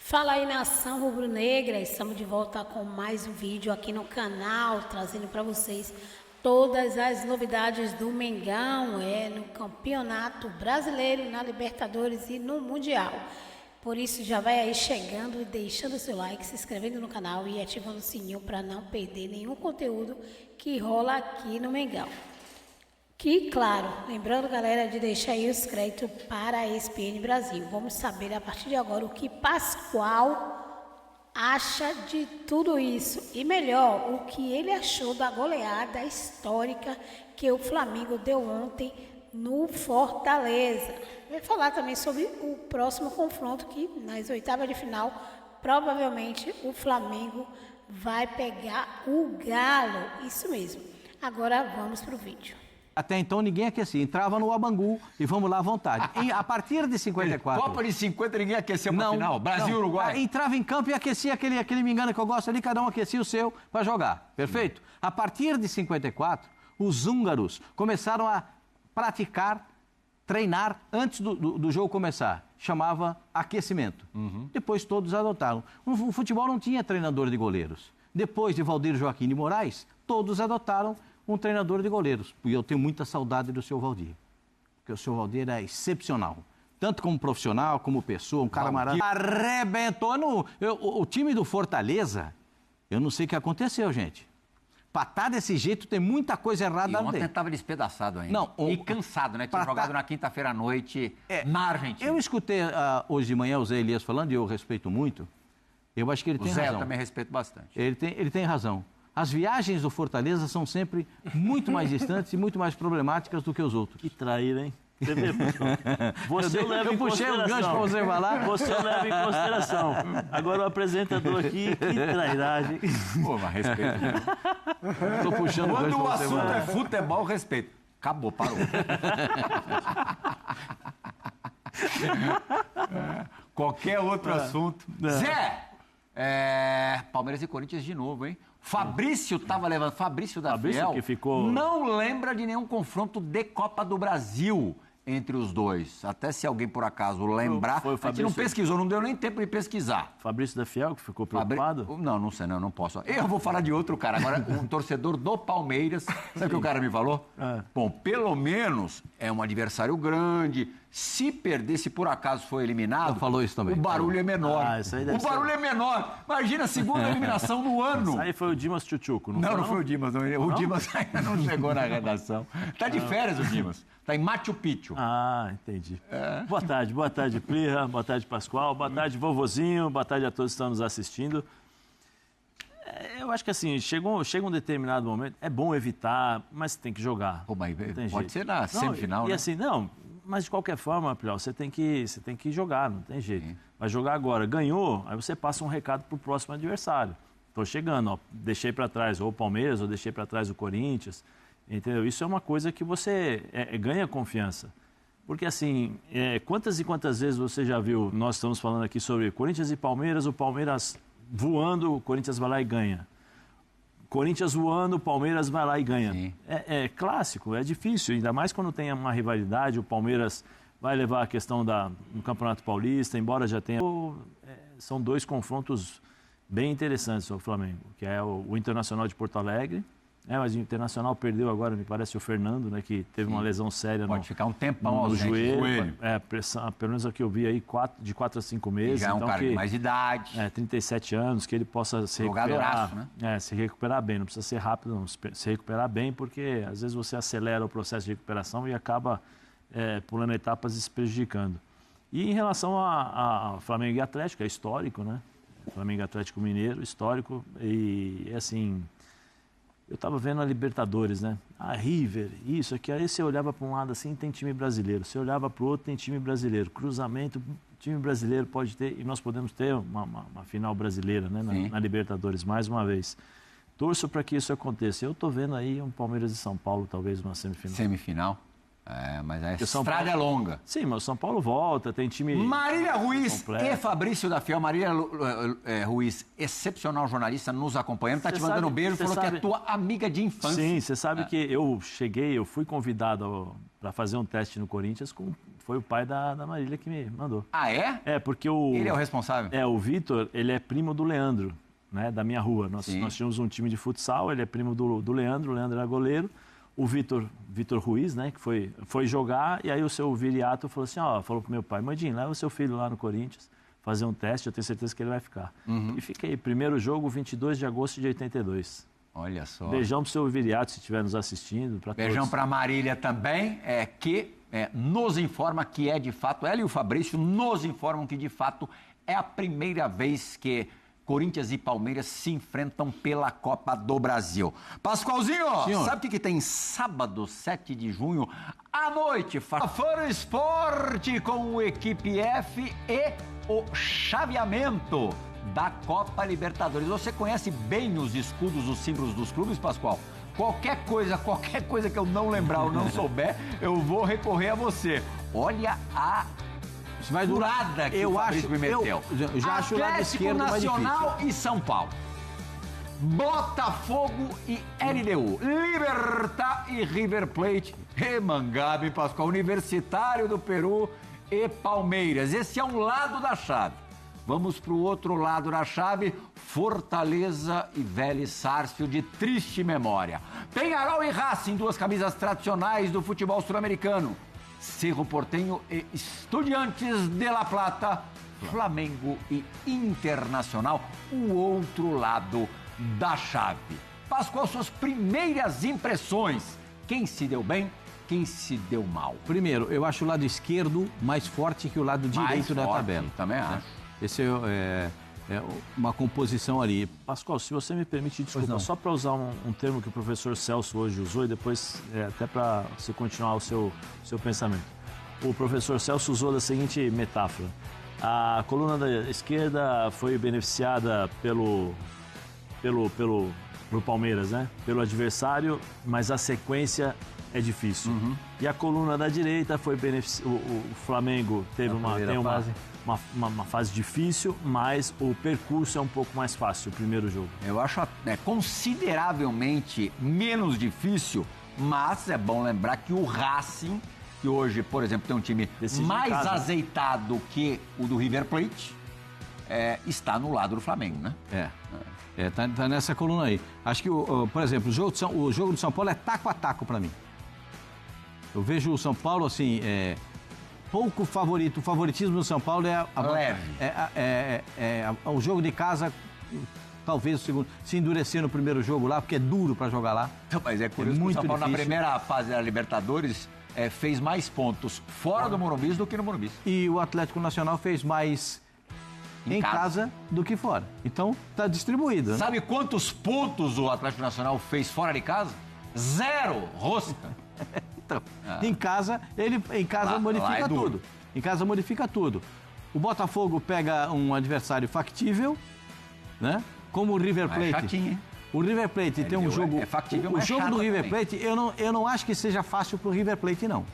Fala aí, nação rubro-negra, estamos de volta com mais um vídeo aqui no canal, trazendo para vocês todas as novidades do Mengão, no Campeonato Brasileiro, na Libertadores e no Mundial. Por isso já vai aí chegando e deixando seu like, se inscrevendo no canal e ativando o sininho para não perder nenhum conteúdo que rola aqui no Mengão. Que, claro, lembrando, galera, de deixar aí os créditos para a ESPN Brasil. Vamos saber a partir de agora o que Pascoal acha de tudo isso. E melhor, o que ele achou da goleada histórica que o Flamengo deu ontem no Fortaleza. Vai falar também sobre o próximo confronto que, nas oitavas de final, provavelmente o Flamengo vai pegar o Galo. Isso mesmo. Agora vamos para o vídeo. Até então ninguém aquecia, entrava no Abangu e vamos lá à vontade. E a partir de 54... Copa de 50 ninguém aqueceu para final, Brasil e Uruguai. Entrava em campo e aquecia aquele me engano que eu gosto ali, cada um aquecia o seu para jogar, perfeito? A partir de 54, os húngaros começaram a praticar, treinar antes do jogo começar. Chamava aquecimento. Depois todos adotaram. O futebol não tinha treinador de goleiros. Depois de Valdir Joaquim de Moraes, todos adotaram um treinador de goleiros. E eu tenho muita saudade do seu Valdir. Porque o seu Valdir é excepcional. Tanto como profissional, como pessoa, um cara maravilhoso. Arrebentou o time do Fortaleza. Eu não sei o que aconteceu, gente. Patar desse jeito tem muita coisa errada lá dentro. Ontem estava despedaçado ainda. Não, e cansado, né? Tinha jogado na quinta-feira à noite na Argentina. Eu escutei hoje de manhã o Zé Elias falando, e eu respeito muito. Eu acho que ele tem razão. Eu também respeito bastante. Ele tem razão. As viagens do Fortaleza são sempre muito mais distantes e muito mais problemáticas do que os outros. Que traíra, hein? Você leva em puxei o gancho para você falar. Você leva em consideração. Agora o apresentador aqui, que trairagem. Pô, mas respeito. Tô puxando Quando o o assunto é futebol, respeito. Acabou, parou. Qualquer outro assunto. Zé! Palmeiras e Corinthians de novo, hein? Fabrício estava levando. Fabrício da Fiel que ficou... não lembra de nenhum confronto de Copa do Brasil entre os dois. Até se alguém por acaso lembrar. Foi o Fabrício... A gente não pesquisou, não deu nem tempo de pesquisar. Fabrício da Fiel que ficou preocupado? Não sei, não posso. Eu vou falar de outro cara. Agora, um torcedor do Palmeiras. Sabe o que o cara me falou? Bom, pelo menos é um adversário grande. Se perder, se por acaso for eliminado, falou isso também. O barulho é menor. Isso aí o barulho é menor. Imagina a segunda eliminação no ano. Isso aí foi o Dimas Tchutchuco, não foi o Dimas. O Dimas ainda não chegou na redação. Tá de férias o Dimas. Tá em Machu Picchu. Ah, entendi. Boa tarde, Plirra. Boa tarde, Pascoal. Boa tarde, vovozinho. Boa tarde a todos que estão nos assistindo. Eu acho que assim, chega um determinado momento, é bom evitar, mas tem que jogar. Pô, mas pode ser na semifinal, né? E assim, mas de qualquer forma, Plirra, você tem que jogar, não tem jeito. Vai jogar agora, ganhou, aí você passa um recado pro próximo adversário. Tô chegando, ó, deixei para trás ou o Palmeiras, ou deixei para trás o Corinthians, entendeu? Isso é uma coisa que você ganha confiança. Porque assim, quantas e quantas vezes você já viu, nós estamos falando aqui sobre Corinthians e Palmeiras, o Palmeiras voando, o Corinthians vai lá e ganha. Corinthians voando, o Palmeiras vai lá e ganha. É clássico, é difícil, ainda mais quando tem uma rivalidade, o Palmeiras vai levar a questão do Campeonato Paulista, embora já tenha... São dois confrontos bem interessantes o Flamengo, que é o Internacional de Porto Alegre, mas o Internacional perdeu agora, me parece, o Fernando, né, que teve uma lesão séria Pode ficar um tempão no joelho. Pelo menos é o que eu vi aí, de 4 a 5 meses. E já é um cara de mais idade. 37 anos, que ele possa se recuperar. Né? Se recuperar bem, não precisa ser rápido, não, se recuperar bem, porque às vezes você acelera o processo de recuperação e acaba pulando etapas e se prejudicando. E em relação a Flamengo e Atlético, é histórico, né? Flamengo e Atlético Mineiro, histórico, e assim... Eu estava vendo a Libertadores, né? A River, isso aqui. Aí você olhava para um lado assim, tem time brasileiro. Você olhava para o outro, tem time brasileiro. Cruzamento, time brasileiro pode ter... E nós podemos ter uma final brasileira, né? Na Libertadores, mais uma vez. Torço para que isso aconteça. Eu estou vendo aí um Palmeiras e São Paulo, talvez, uma semifinal. Semifinal? Mas a estrada é longa. Sim, mas o São Paulo volta, tem time... Marília Ruiz e Fabrício da Fiel. Marília Ruiz, excepcional jornalista, nos acompanhando. Tá te mandando um beijo, falou que é tua amiga de infância. Sim, você sabe que eu fui convidado para fazer um teste no Corinthians com Foi o pai da Marília que me mandou. Ah, é? É, porque Ele é o responsável? o Vitor, ele é primo do Leandro, né, da minha rua. Nós tínhamos um time de futsal, ele é primo do Leandro, o Leandro era goleiro. O Vitor Ruiz, né, que foi jogar, e aí o seu Viriato falou assim, falou pro meu pai, Mandinho, leva o seu filho lá no Corinthians, fazer um teste, eu tenho certeza que ele vai ficar. E fiquei, primeiro jogo, 22 de agosto de 82. Olha só. Beijão pro seu Viriato, se estiver nos assistindo. Beijão para Marília também, que nos informa que é de fato, ela e o Fabrício nos informam que de fato é a primeira vez que Corinthians e Palmeiras se enfrentam pela Copa do Brasil. Pascoalzinho, Senhor. sabe o que tem sábado, 7 de junho, à noite? Fora Esporte com o Equipe F e o chaveamento da Copa Libertadores. Você conhece bem os escudos, os símbolos dos clubes, Pascoal? Qualquer coisa que eu não lembrar ou não souber, eu vou recorrer a você. Olha a furada que o Fabrício me meteu. Eu já acho o lado Atlético esquerdo mais Nacional e São Paulo. Botafogo e LDU. Libertad e River Plate. Remangabe, Pascoal. Universitário do Peru e Palmeiras. Esse é um lado da chave. Vamos para o outro lado da chave, Fortaleza e Vélez Sarsfield, de triste memória. Peñarol e Racing, duas camisas tradicionais do futebol sul-americano. Cerro Porteño e Estudiantes de La Plata, Flamengo e Internacional, o outro lado da chave. Pascoal, suas primeiras impressões. Quem se deu bem, quem se deu mal? Primeiro, eu acho o lado esquerdo mais forte que o lado direito da tabela. Também acho. Esse é uma composição ali. Pascoal, se você me permite, desculpa, só para usar um termo que o professor Celso hoje usou e depois até para você continuar o seu pensamento. O professor Celso usou da seguinte metáfora. A coluna da esquerda foi beneficiada pelo Palmeiras, né? Pelo adversário, mas a sequência é difícil. E a coluna da direita foi beneficiada. O Flamengo teve uma fase difícil, mas o percurso é um pouco mais fácil, o primeiro jogo. Eu acho consideravelmente menos difícil, mas é bom lembrar que o Racing, que hoje, por exemplo, tem um time mais azeitado que o do River Plate, está no lado do Flamengo, né? Tá nessa coluna aí. Acho que, por exemplo, o jogo do São Paulo é taco a taco para mim. Eu vejo o São Paulo, assim, pouco favorito. O favoritismo do São Paulo leve. O jogo de casa, talvez o segundo, se endurecer no primeiro jogo lá, porque é duro para jogar lá. Não, mas é curioso que o São Paulo, na primeira fase da Libertadores, fez mais pontos fora do Morumbi do que no Morumbi. E o Atlético Nacional fez mais em casa do que fora. Então, tá distribuído. Né? Sabe quantos pontos o Atlético Nacional fez fora de casa? 0, rosca. Então, em casa modifica tudo. Em casa modifica tudo. O Botafogo pega um adversário factível, né? Como o River Plate. Chatinho, hein? O River Plate tem um jogo. Factível, o jogo do River também. Plate, eu não acho que seja fácil pro River Plate, não.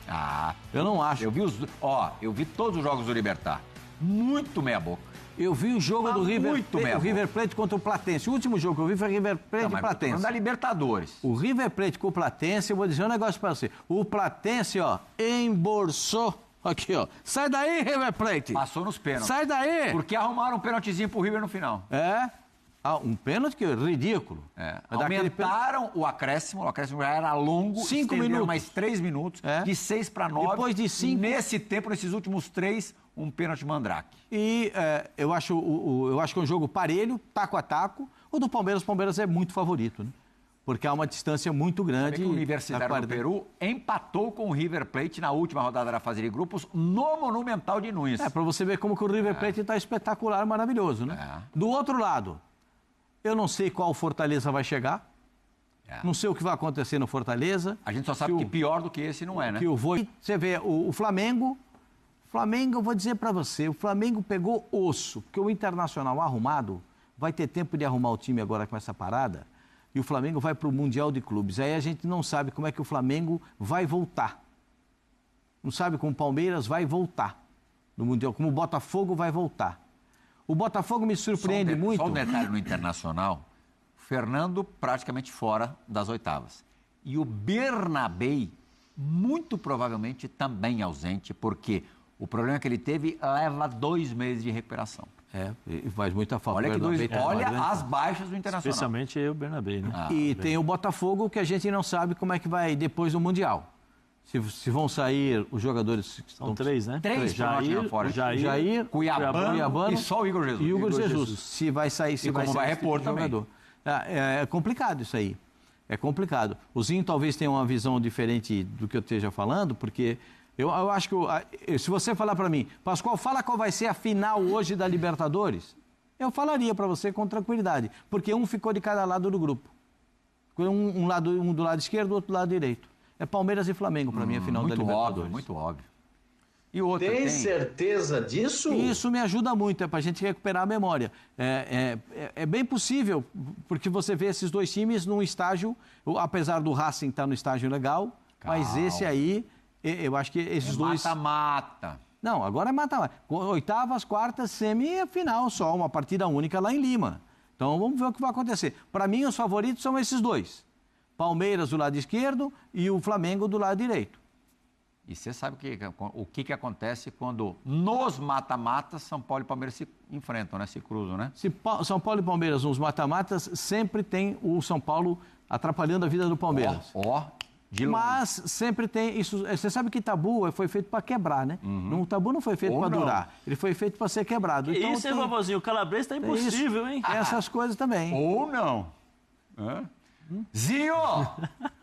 Eu não acho. Eu vi todos os jogos do Libertad. Muito meia boca. Eu vi o jogo do River Plate contra o Platense. O último jogo que eu vi foi River Plate e Platense. Da Libertadores. O River Plate com o Platense, eu vou dizer um negócio pra você. O Platense, embolsou. Aqui, Sai daí, River Plate. Passou nos pênaltis. Sai daí. Porque arrumaram um pênaltizinho pro River no final. Um pênalti que é ridículo. Aumentaram o acréscimo já era longo. 5 minutos. Mais 3 minutos, de 6 para 9. Depois de 5. Nesse tempo, nesses últimos 3, um pênalti mandrake. E eu acho que é um jogo parelho, taco a taco. O do Palmeiras, é muito favorito, né? Porque há uma distância muito grande. O Universitário do Peru empatou com o River Plate na última rodada da fase de grupos no Monumental de Nunes. Para você ver como que o River Plate está espetacular, maravilhoso, né? Do outro lado, eu não sei qual Fortaleza vai chegar. Não sei o que vai acontecer no Fortaleza. A gente só sabe que pior do que esse não é, né? Você vê o Flamengo. Eu vou dizer para você, o Flamengo pegou osso, porque o Internacional arrumado vai ter tempo de arrumar o time agora com essa parada, e o Flamengo vai para o Mundial de Clubes. Aí a gente não sabe como é que o Flamengo vai voltar. Não sabe como o Palmeiras vai voltar no Mundial, como o Botafogo vai voltar. O Botafogo me surpreende muito. Só um detalhe no Internacional, Fernando praticamente fora das oitavas. E o Bernabéu muito provavelmente também ausente, porque o problema que ele teve leva 2 meses de recuperação. E faz muita falta. Olha as baixas do Internacional. Especialmente o Bernabé, né? Tem o Botafogo, que a gente não sabe como é que vai depois do Mundial. Se vão sair os jogadores... São 3, né? 3 Jair, Cuiabano e só o Igor Jesus. E o Igor Jesus. Se vai sair... Se vai como vai repor também. Jogador. É complicado isso aí. É complicado. O Zinho talvez tenha uma visão diferente do que eu esteja falando, porque... Eu acho que, se você falar para mim, Pascoal, fala qual vai ser a final hoje da Libertadores, eu falaria para você com tranquilidade, porque um ficou de cada lado do grupo. Um do lado esquerdo, outro do lado direito. É Palmeiras e Flamengo para mim a final da Libertadores. Muito óbvio. E outra, tem certeza disso? Isso me ajuda muito, é para a gente recuperar a memória. É bem possível, porque você vê esses dois times num estágio, apesar do Racing estar no estágio legal, mas esse aí... Eu acho que esses dois... Mata-mata. Não, agora é mata-mata. Oitavas, quartas, semi e final só. Uma partida única lá em Lima. Então vamos ver o que vai acontecer. Para mim, os favoritos são esses dois. Palmeiras do lado esquerdo e o Flamengo do lado direito. E você sabe o que acontece quando nos mata-matas São Paulo e Palmeiras se enfrentam, né? Se cruzam, né? Se São Paulo e Palmeiras nos mata-matas, sempre tem o São Paulo atrapalhando a vida do Palmeiras. Mas sempre tem isso. Você sabe que tabu foi feito para quebrar, né? O tabu não foi feito para durar. Ele foi feito para ser quebrado. Então, isso, hein, Babozinho? O Calabresa está impossível, hein? Essas coisas também. Ou não. Zinho,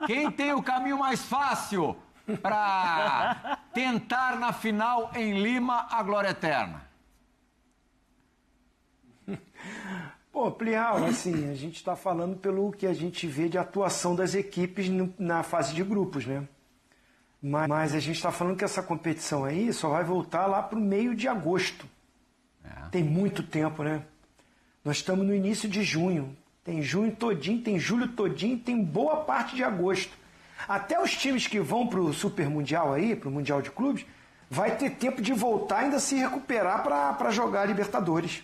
quem tem o caminho mais fácil para tentar na final em Lima a glória eterna? Pô, Plihal, assim, a gente está falando pelo que a gente vê de atuação das equipes na fase de grupos, né? Mas a gente está falando que essa competição aí só vai voltar lá para o meio de agosto. Tem muito tempo, né? Nós estamos no início de junho. Tem junho todinho, tem julho todinho, tem boa parte de agosto. Até os times que vão para o Super Mundial aí, para o Mundial de Clubes, vai ter tempo de voltar e ainda se recuperar para jogar a Libertadores.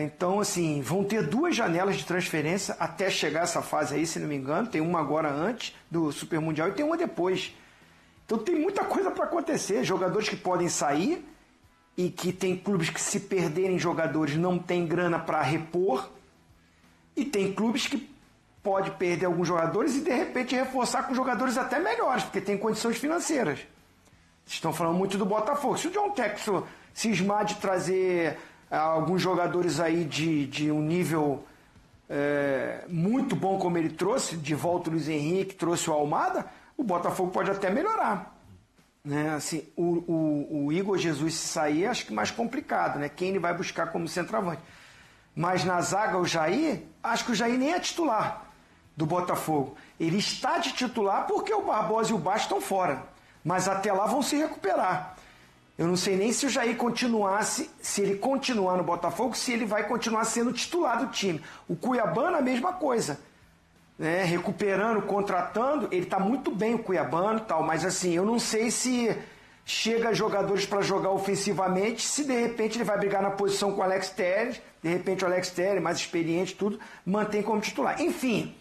Então, assim, vão ter 2 janelas de transferência até chegar essa fase aí, se não me engano. Tem uma agora antes do Super Mundial e tem uma depois. Então tem muita coisa para acontecer. Jogadores que podem sair e que tem clubes que, se perderem jogadores, não tem grana para repor. E tem clubes que pode perder alguns jogadores e, de repente, reforçar com jogadores até melhores, porque tem condições financeiras. Vocês estão falando muito do Botafogo. Se o John Textor cismar de trazer alguns jogadores aí de um nível muito bom, como ele trouxe, de volta o Luiz Henrique, trouxe o Almada, o Botafogo pode até melhorar. Né? Assim, o Igor Jesus, se sair, acho que mais complicado, né? Quem ele vai buscar como centroavante. Mas na zaga, o Jair, acho que o Jair nem é titular do Botafogo. Ele está de titular porque o Barbosa e o Bastos estão fora. Mas até lá vão se recuperar. Eu não sei nem se o Jair continuasse, se ele continuar no Botafogo, se ele vai continuar sendo titular do time. O Cuiabano, a mesma coisa. Né? Recuperando, contratando, ele está muito bem, o Cuiabano e tal, mas assim, eu não sei se chega jogadores para jogar ofensivamente, se de repente ele vai brigar na posição com o Alex Telles, de repente o Alex Telles, mais experiente, tudo, mantém como titular. Enfim,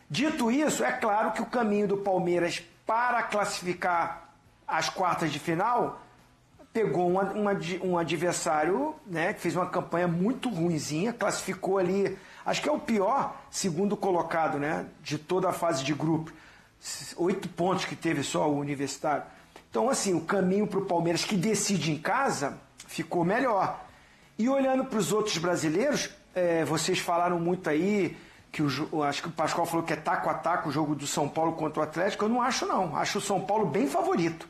dito isso, é claro que o caminho do Palmeiras para classificar as quartas de final pegou um adversário, né, que fez uma campanha muito ruinzinha, classificou ali, acho que é o pior segundo colocado, né, de toda a fase de grupo. 8 pontos que teve só o Universitário. Então, assim, o caminho para o Palmeiras, que decide em casa, ficou melhor. E olhando para os outros brasileiros, vocês falaram muito aí, acho que o Pascoal falou que é taco a taco o jogo do São Paulo contra o Atlético. Eu não acho, não. Acho o São Paulo bem favorito.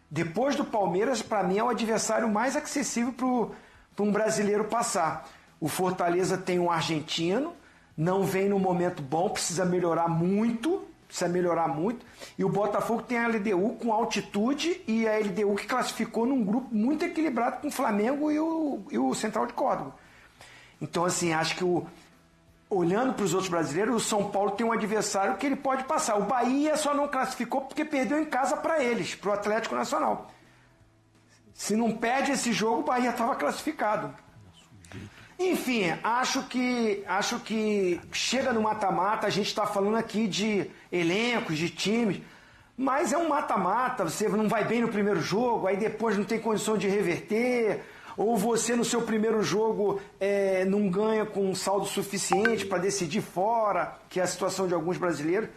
Depois do Palmeiras, para mim, é o adversário mais acessível para um brasileiro passar. O Fortaleza tem um argentino, não vem no momento bom, precisa melhorar muito. E o Botafogo tem a LDU com altitude e a LDU que classificou num grupo muito equilibrado com o Flamengo e o Central de Córdoba. Então, assim, acho que olhando para os outros brasileiros, o São Paulo tem um adversário que ele pode passar. O Bahia só não classificou porque perdeu em casa para eles, para o Atlético Nacional. Se não perde esse jogo, o Bahia estava classificado. Enfim, acho que chega no mata-mata, a gente está falando aqui de elencos, de times, mas é um mata-mata, você não vai bem no primeiro jogo, aí depois não tem condição de reverter, ou você no seu primeiro jogo não ganha com um saldo suficiente para decidir fora, que é a situação de alguns brasileiros.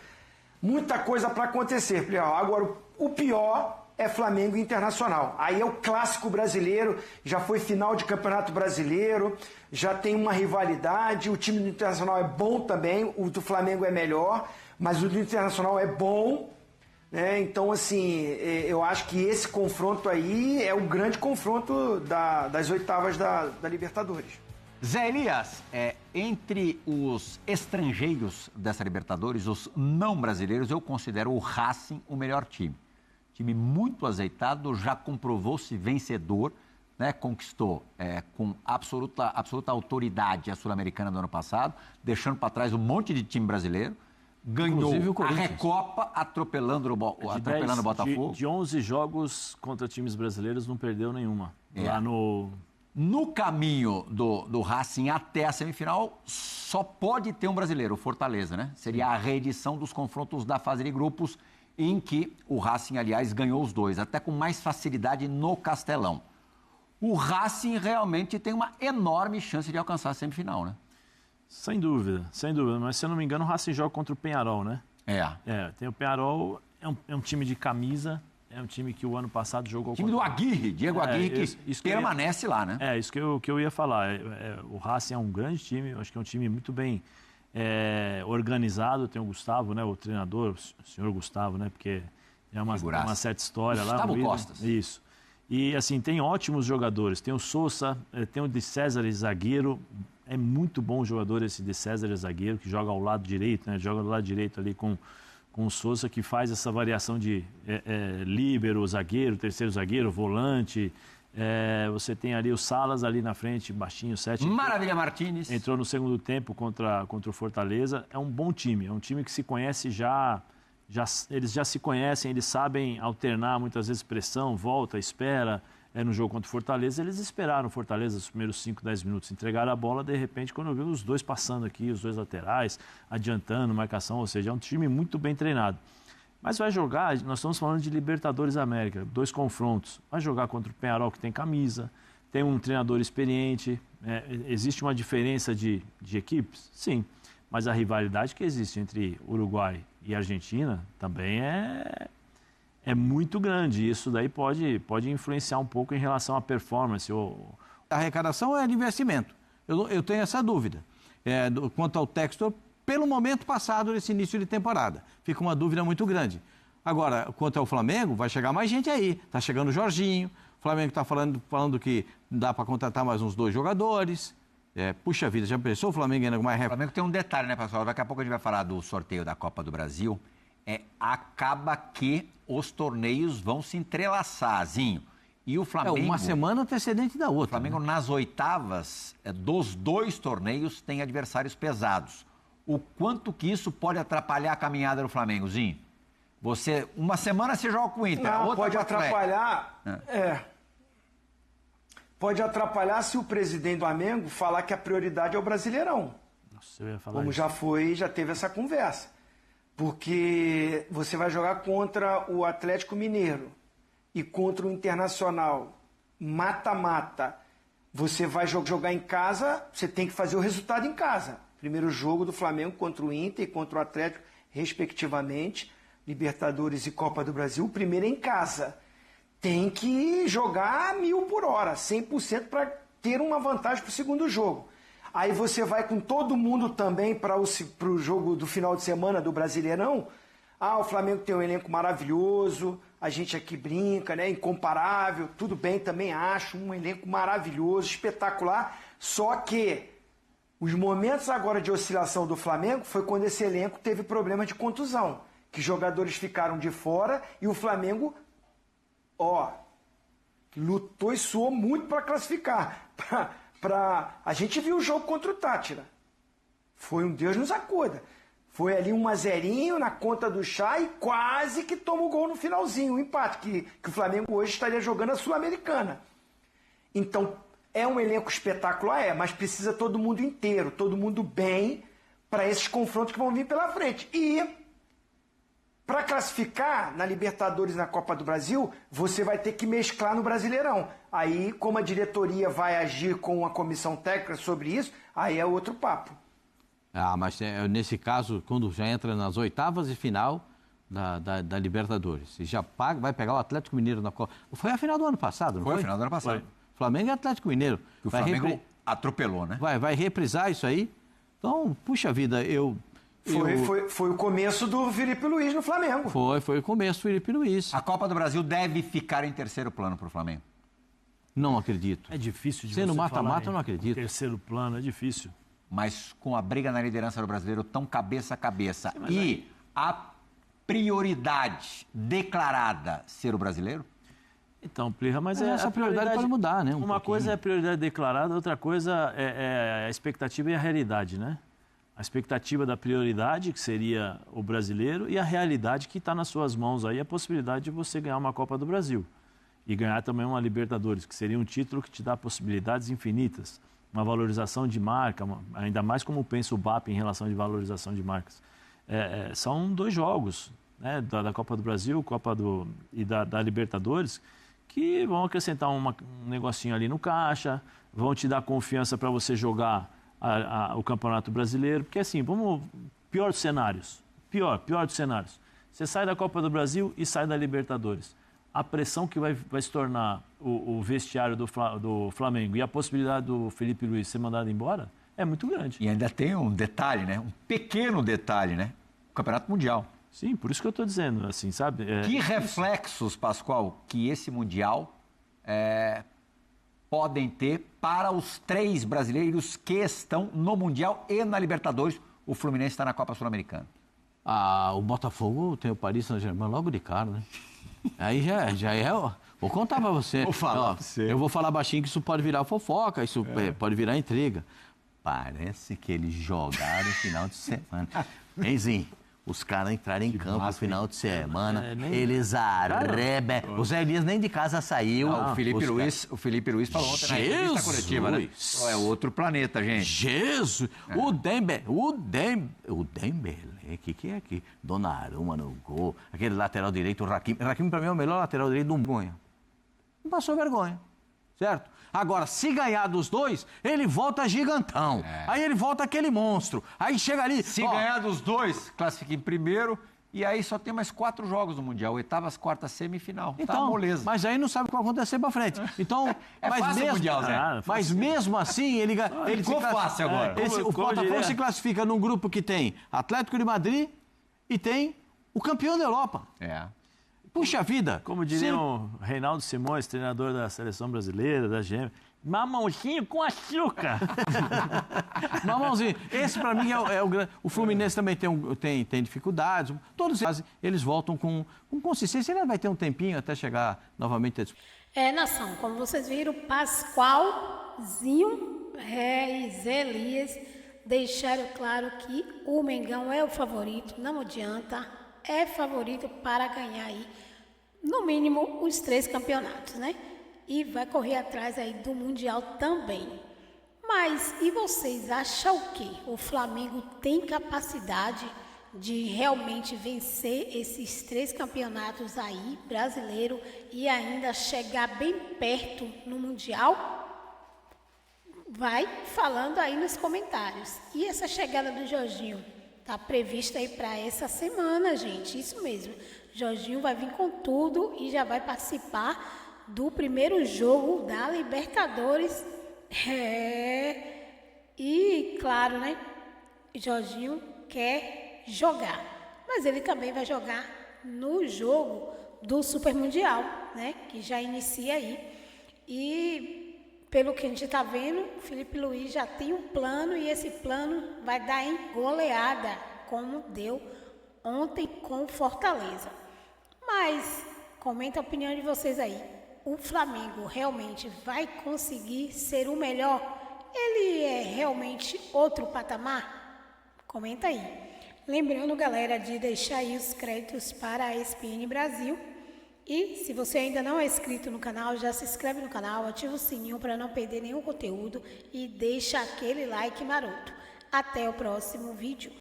Muita coisa para acontecer, Plial. Agora, o pior é Flamengo e Internacional. Aí é o clássico brasileiro, já foi final de Campeonato Brasileiro, já tem uma rivalidade, o time do Internacional é bom também, o do Flamengo é melhor, mas o do Internacional é bom, né? Então, assim, eu acho que esse confronto aí é o grande confronto das oitavas da Libertadores. Zé Elias, entre os estrangeiros dessa Libertadores, os não brasileiros, eu considero o Racing o melhor time. Time muito azeitado, já comprovou-se vencedor, né? Conquistou com absoluta autoridade a Sul-Americana do ano passado, deixando para trás um monte de time brasileiro. Ganhou a Recopa atropelando o Botafogo. De 11 jogos contra times brasileiros, não perdeu nenhuma. Lá No caminho do Racing até a semifinal, só pode ter um brasileiro, o Fortaleza, né? Seria a reedição dos confrontos da fase de grupos, em que o Racing, aliás, ganhou os dois, até com mais facilidade no Castelão. O Racing realmente tem uma enorme chance de alcançar a semifinal, né? Sem dúvida. Mas, se eu não me engano, o Racing joga contra o Peñarol, né? Tem o Peñarol, é um time de camisa, é um time que o ano passado jogou... Time do Aguirre, Diego Aguirre, que permanece lá, né? Isso que eu ia falar. O Racing é um grande time, eu acho que é um time muito bem organizado. Tem o Gustavo, né? O treinador, o senhor Gustavo, né? Porque é uma certa história lá. Gustavo Costas. Isso. E, assim, tem ótimos jogadores. Tem o Sousa, tem o de César, zagueiro. É muito bom o jogador esse de César, zagueiro, que joga ao lado direito, né? Joga do lado direito ali com o Sousa, que faz essa variação de líbero, zagueiro, terceiro zagueiro, volante. Você tem ali o Salas ali na frente, baixinho, 7. Maravilha Martínez. Entrou no segundo tempo contra o Fortaleza. É um bom time, é um time que se conhece eles já se conhecem, eles sabem alternar muitas vezes pressão, volta, espera. No jogo contra o Fortaleza, eles esperaram o Fortaleza os primeiros 5, 10 minutos, entregaram a bola, de repente, quando eu vi os dois passando aqui, os dois laterais, adiantando, marcação, ou seja, é um time muito bem treinado. Mas vai jogar, nós estamos falando de Libertadores América, 2 confrontos. Vai jogar contra o Peñarol, que tem camisa, tem um treinador experiente, existe uma diferença de equipes? Sim, mas a rivalidade que existe entre Uruguai e Argentina também é muito grande. Isso daí pode influenciar um pouco em relação à performance. A arrecadação é de investimento. Eu tenho essa dúvida. Quanto ao Textor, pelo momento passado desse início de temporada. Fica uma dúvida muito grande. Agora, quanto ao Flamengo, vai chegar mais gente aí. Está chegando o Jorginho. O Flamengo está falando que dá para contratar mais uns 2 jogadores. Puxa vida, já pensou o Flamengo ainda com mais... O Flamengo tem um detalhe, né, pessoal? Daqui a pouco a gente vai falar do sorteio da Copa do Brasil. Acaba que os torneios vão se entrelaçar, Zinho. E o Flamengo... uma semana antecedente da outra. O Flamengo, nas oitavas dos 2 torneios, tem adversários pesados. O quanto que isso pode atrapalhar a caminhada do Flamengo, Zinho? Uma semana você joga com o Inter, a outra pode atrapalhar... Pode atrapalhar se o presidente do Flamengo falar que a prioridade é o Brasileirão. Nossa, eu ia falar como isso. Já teve essa conversa. Porque você vai jogar contra o Atlético Mineiro e contra o Internacional, mata-mata. Você vai jogar em casa, você tem que fazer o resultado em casa. Primeiro jogo do Flamengo contra o Inter e contra o Atlético, respectivamente, Libertadores e Copa do Brasil. O primeiro é em casa. Tem que jogar 1000 por hora, 100% para ter uma vantagem para o segundo jogo. Aí você vai com todo mundo também para o jogo do final de semana do Brasileirão. O Flamengo tem um elenco maravilhoso, a gente aqui brinca, né? Incomparável, tudo bem, também acho um elenco maravilhoso, espetacular. Só que os momentos agora de oscilação do Flamengo foi quando esse elenco teve problema de contusão, que jogadores ficaram de fora e o Flamengo, lutou e suou muito para classificar. A gente viu o jogo contra o Tátira. Foi um Deus nos acuda. Foi ali 1-0 na conta do chá e quase que toma o gol no finalzinho, o empate, que o Flamengo hoje estaria jogando a Sul-Americana. Então, É um elenco espetacular, mas precisa todo mundo inteiro, todo mundo bem para esses confrontos que vão vir pela frente. E para classificar na Libertadores e na Copa do Brasil, você vai ter que mesclar no Brasileirão. Aí, como a diretoria vai agir com a comissão técnica sobre isso, aí é outro papo. Ah, mas nesse caso, quando já entra nas oitavas de final da Libertadores, e já vai pegar o Atlético Mineiro na Copa. Foi a final do ano passado, não foi? Foi a final do ano passado. Foi. Flamengo e Atlético Mineiro. O Flamengo atropelou, né? Vai reprisar isso aí. Então, puxa vida, Foi o começo do Felipe Luiz no Flamengo. Foi o começo do Felipe Luiz. A Copa do Brasil deve ficar em terceiro plano para o Flamengo. Não acredito. É difícil de Sendo você mata-mata, falar eu não acredito. Terceiro plano, é difícil. Mas com a briga na liderança do Brasileiro tão cabeça a cabeça e a prioridade declarada ser o brasileiro? Então, Plirra, mas essa prioridade pode mudar, né? Uma coisa é a prioridade declarada, outra coisa é a expectativa e a realidade, né? A expectativa da prioridade, que seria o brasileiro, e a realidade que está nas suas mãos aí, a possibilidade de você ganhar uma Copa do Brasil. E ganhar também uma Libertadores, que seria um título que te dá possibilidades infinitas. Uma valorização de marca, ainda mais como pensa o BAP em relação de valorização de marcas. São 2 jogos, né, da Copa do Brasil e da Libertadores, que vão acrescentar um negocinho ali no caixa, vão te dar confiança para você jogar o Campeonato Brasileiro. Porque assim, pior dos cenários. Pior dos cenários. Você sai da Copa do Brasil e sai da Libertadores. A pressão que vai se tornar o vestiário do Flamengo e a possibilidade do Felipe Luiz ser mandado embora é muito grande. E ainda tem um detalhe, né? Um pequeno detalhe, né? O Campeonato Mundial. Sim, por isso que eu estou dizendo, assim, sabe? Que reflexos, Pascoal, que esse Mundial podem ter para os 3 brasileiros que estão no Mundial e na Libertadores? O Fluminense está na Copa Sul-Americana. O Botafogo tem o Paris Saint-Germain logo de cara, né? Aí já é... Vou contar pra você. Vou falar pra você. Eu vou falar baixinho que isso pode virar fofoca, isso pode virar intriga. Parece que eles jogaram no final de semana. Enzinho, os caras entraram em campo no final de semana, eles arrebem. O Zé Elias nem de casa saiu. O Felipe Luiz falou ontem na entrevista coletiva, né? É outro planeta, gente. Jesus! O Dembélé, que é aqui? Donnarumma no gol, aquele lateral direito, o Hakimi. O Hakimi, pra mim, é o melhor lateral direito do mundo. Não passou vergonha, certo? Agora, se ganhar dos 2, ele volta gigantão. Aí ele volta aquele monstro. Aí chega ali... Se ganhar dos 2, classifica em primeiro. E aí só tem mais 4 jogos no Mundial. Oitavas, quartas, semifinal. Então, tá moleza. Mas aí não sabe o que vai acontecer pra frente. Então, fácil o Mundial, Zé. Mas mesmo assim, ele ficou fácil agora. O Botafogo se classifica num grupo que tem Atlético de Madrid e tem o campeão da Europa. Puxa vida. Como diria o Reinaldo Simões, treinador da Seleção Brasileira, da GM, mamãozinho com açúcar. Mamãozinho. Esse, pra mim, é o grande... O Fluminense também tem dificuldades. Todos eles voltam com consistência. Ele vai ter um tempinho até chegar novamente a... Nação, como vocês viram, Pascoalzinho, e Zé Elias deixaram claro que o Mengão é o favorito, não adianta... É favorito para ganhar aí, no mínimo, os 3 campeonatos, né? E vai correr atrás aí do Mundial também. Mas, e vocês acham o quê? O Flamengo tem capacidade de realmente vencer esses 3 campeonatos aí, brasileiro, e ainda chegar bem perto no Mundial? Vai falando aí nos comentários. E essa chegada do Jorginho? Está prevista aí para essa semana, gente. Isso mesmo. Jorginho vai vir com tudo e já vai participar do primeiro jogo da Libertadores. E, claro, né? Jorginho quer jogar. Mas ele também vai jogar no jogo do Super Mundial, né? Que já inicia aí. E... pelo que a gente está vendo, o Felipe Luiz já tem um plano e esse plano vai dar em goleada, como deu ontem com Fortaleza. Mas, comenta a opinião de vocês aí. O Flamengo realmente vai conseguir ser o melhor? Ele é realmente outro patamar? Comenta aí. Lembrando, galera, de deixar aí os créditos para a ESPN Brasil E se você ainda não é inscrito no canal, já se inscreve no canal, ativa o sininho para não perder nenhum conteúdo e deixa aquele like maroto. Até o próximo vídeo.